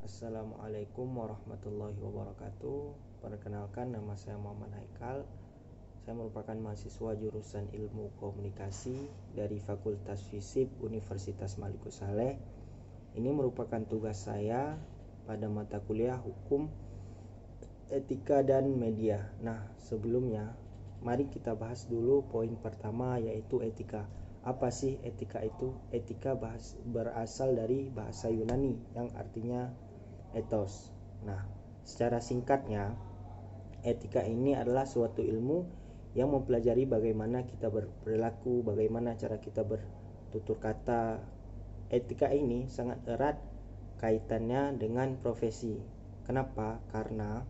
Assalamualaikum warahmatullahi wabarakatuh. Perkenalkan, nama saya Muhammad Haikal. Saya merupakan mahasiswa jurusan Ilmu Komunikasi dari Fakultas Fisip Universitas Maliku Saleh. Ini merupakan tugas saya pada mata kuliah Hukum, Etika dan Media. Nah, sebelumnya mari kita bahas dulu poin pertama, yaitu etika. Apa sih etika itu? Etika berasal dari bahasa Yunani yang artinya ethos. Nah, secara singkatnya, etika ini adalah suatu ilmu yang mempelajari bagaimana kita berperilaku, bagaimana cara kita bertutur kata. Etika ini sangat erat kaitannya dengan profesi. Kenapa? Karena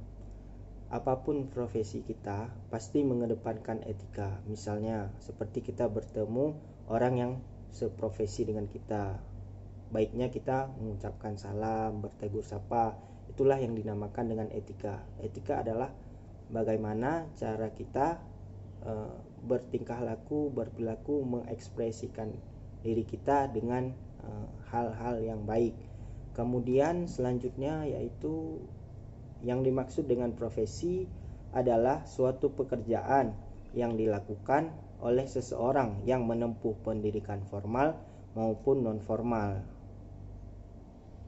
apapun profesi kita pasti mengedepankan etika. Misalnya seperti kita bertemu orang yang seprofesi dengan kita, baiknya kita mengucapkan salam, bertegur sapa. Itulah yang dinamakan dengan etika. Etika adalah bagaimana cara kita bertingkah laku, berperilaku, mengekspresikan diri kita dengan hal-hal yang baik. Kemudian selanjutnya yaitu yang dimaksud dengan profesi adalah suatu pekerjaan yang dilakukan oleh seseorang yang menempuh pendidikan formal maupun non formal.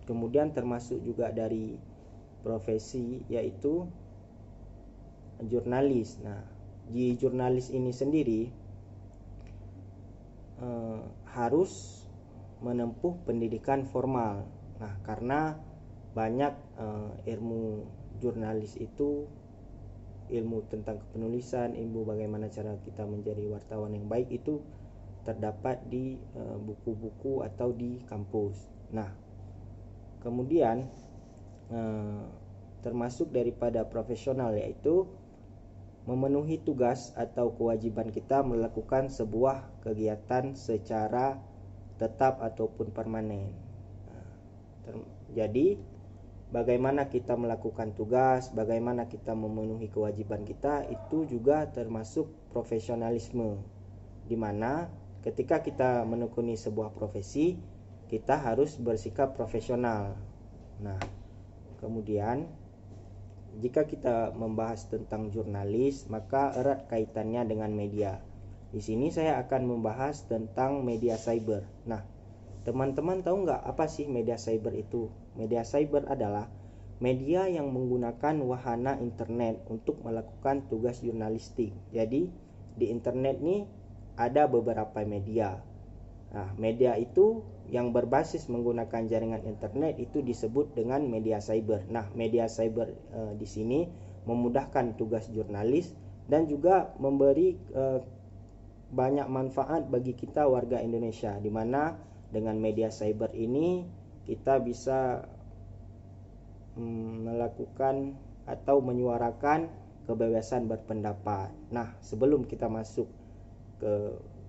Kemudian termasuk juga dari profesi yaitu jurnalis. Nah, di jurnalis ini sendiri harus menempuh pendidikan formal. Nah, karena banyak ilmu jurnalis itu, ilmu tentang kepenulisan, ilmu bagaimana cara kita menjadi wartawan yang baik itu terdapat di buku-buku atau di kampus. Nah, kemudian termasuk daripada profesional yaitu memenuhi tugas atau kewajiban kita melakukan sebuah kegiatan secara tetap ataupun permanen. Jadi bagaimana kita melakukan tugas, bagaimana kita memenuhi kewajiban kita, itu juga termasuk profesionalisme, di mana ketika kita menekuni sebuah profesi, kita harus bersikap profesional. Nah, kemudian jika kita membahas tentang jurnalis, maka erat kaitannya dengan media. Di sini saya akan membahas tentang media cyber. Nah, teman-teman tahu nggak apa sih media cyber itu? Media cyber adalah media yang menggunakan wahana internet untuk melakukan tugas jurnalistik. Jadi di internet nih ada beberapa media. Nah, media itu yang berbasis menggunakan jaringan internet itu disebut dengan media cyber. Nah, media cyber di sini memudahkan tugas jurnalis dan juga memberi banyak manfaat bagi kita warga Indonesia, di mana dengan media cyber ini kita bisa melakukan atau menyuarakan kebebasan berpendapat. Nah, sebelum kita masuk ke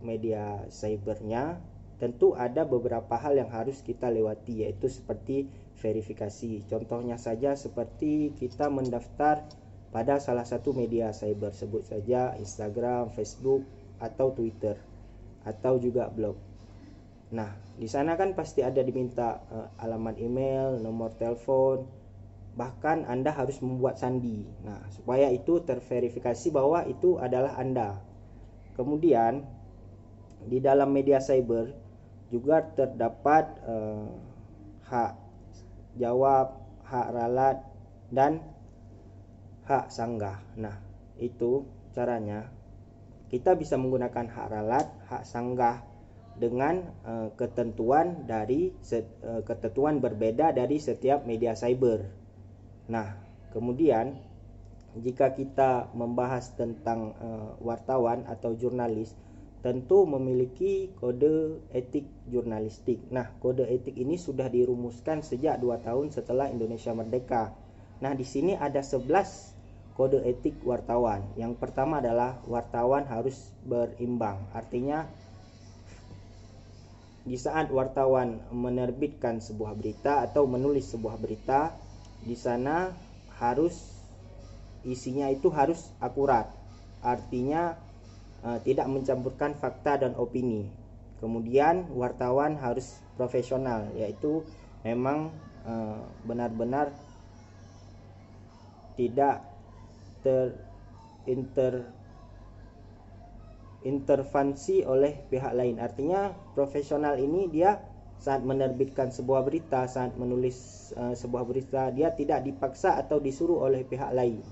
media cybernya, tentu ada beberapa hal yang harus kita lewati, yaitu seperti verifikasi. Contohnya saja seperti kita mendaftar pada salah satu media cyber, sebut saja Instagram, Facebook, atau Twitter, atau juga blog. Nah, di sana kan pasti ada diminta alamat email, nomor telepon, bahkan Anda harus membuat sandi. Nah, supaya itu terverifikasi bahwa itu adalah Anda. Kemudian di dalam media cyber juga terdapat hak jawab, hak ralat, dan hak sanggah. Nah, itu caranya. Kita bisa menggunakan hak ralat, hak sanggah dengan ketentuan berbeda dari setiap media cyber. Nah, kemudian jika kita membahas tentang wartawan atau jurnalis, tentu memiliki kode etik jurnalistik. Nah, kode etik ini sudah dirumuskan sejak 2 tahun setelah Indonesia merdeka. Nah, di sini ada 11 kode etik wartawan. Yang pertama adalah wartawan harus berimbang. Artinya di saat wartawan menerbitkan sebuah berita atau menulis sebuah berita, di sana harus isinya itu harus akurat. Artinya tidak mencampurkan fakta dan opini. Kemudian wartawan harus profesional, yaitu memang benar-benar tidak terintervensi oleh pihak lain. Artinya profesional ini dia saat menerbitkan sebuah berita, saat menulis sebuah berita, dia tidak dipaksa atau disuruh oleh pihak lain.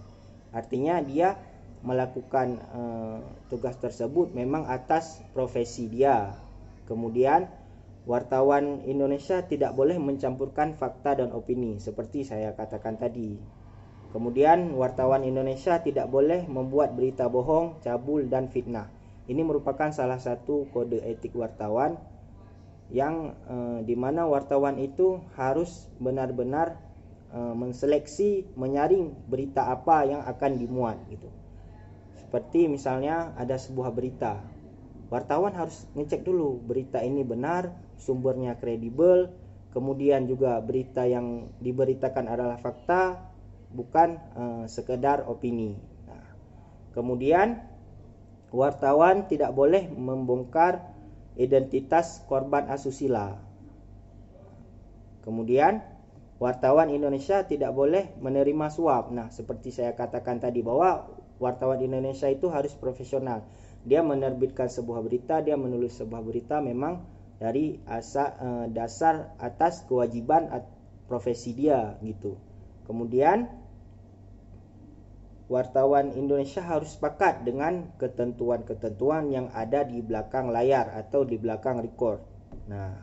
Artinya dia melakukan tugas tersebut memang atas profesi dia. Kemudian wartawan Indonesia tidak boleh mencampurkan fakta dan opini seperti saya katakan tadi. Kemudian wartawan Indonesia tidak boleh membuat berita bohong, cabul dan fitnah. Ini merupakan salah satu kode etik wartawan yang dimana wartawan itu harus benar-benar menseleksi, menyaring berita apa yang akan dimuat gitu. Seperti misalnya ada sebuah berita, wartawan harus ngecek dulu berita ini benar, sumbernya kredibel, kemudian juga berita yang diberitakan adalah fakta, bukan sekedar opini. Nah, kemudian wartawan tidak boleh membongkar identitas korban asusila. Kemudian wartawan Indonesia tidak boleh menerima suap. Nah, seperti saya katakan tadi bahwa wartawan Indonesia itu harus profesional. Dia menerbitkan sebuah berita, dia menulis sebuah berita memang dari dasar atas kewajiban profesi dia gitu. Kemudian wartawan Indonesia harus sepakat dengan ketentuan-ketentuan yang ada di belakang layar atau di belakang record. Nah,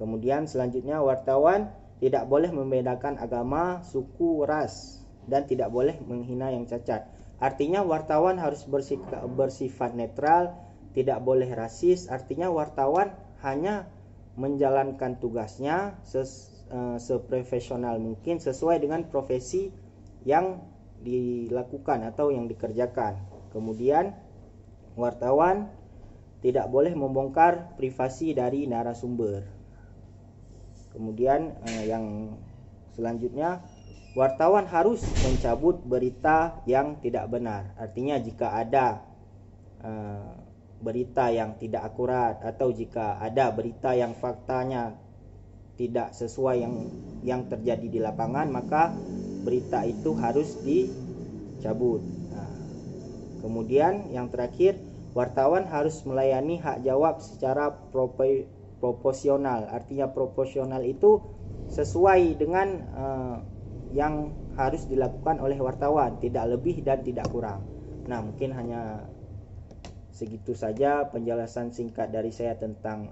kemudian selanjutnya wartawan tidak boleh membedakan agama, suku, ras, dan tidak boleh menghina yang cacat. Artinya wartawan harus bersifat netral, tidak boleh rasis. Artinya wartawan hanya menjalankan tugasnya seprofesional mungkin sesuai dengan profesi yang dilakukan atau yang dikerjakan. Kemudian wartawan tidak boleh membongkar privasi dari narasumber. Kemudian yang selanjutnya, wartawan harus mencabut berita yang tidak benar. Artinya jika ada berita yang tidak akurat atau jika ada berita yang faktanya tidak sesuai yang terjadi di lapangan, maka berita itu harus dicabut. Nah, kemudian yang terakhir, wartawan harus melayani hak jawab secara proporsional. Artinya proporsional itu sesuai dengan yang harus dilakukan oleh wartawan, tidak lebih dan tidak kurang. Nah, mungkin hanya segitu saja penjelasan singkat dari saya tentang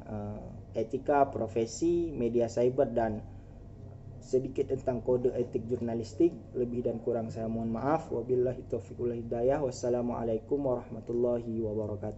etika, profesi, media cyber, dan sedikit tentang kode etik jurnalistik. Lebih dan kurang saya mohon maaf. Wabillahi taufiq wal hidayah. Wassalamualaikum warahmatullahi wabarakatuh.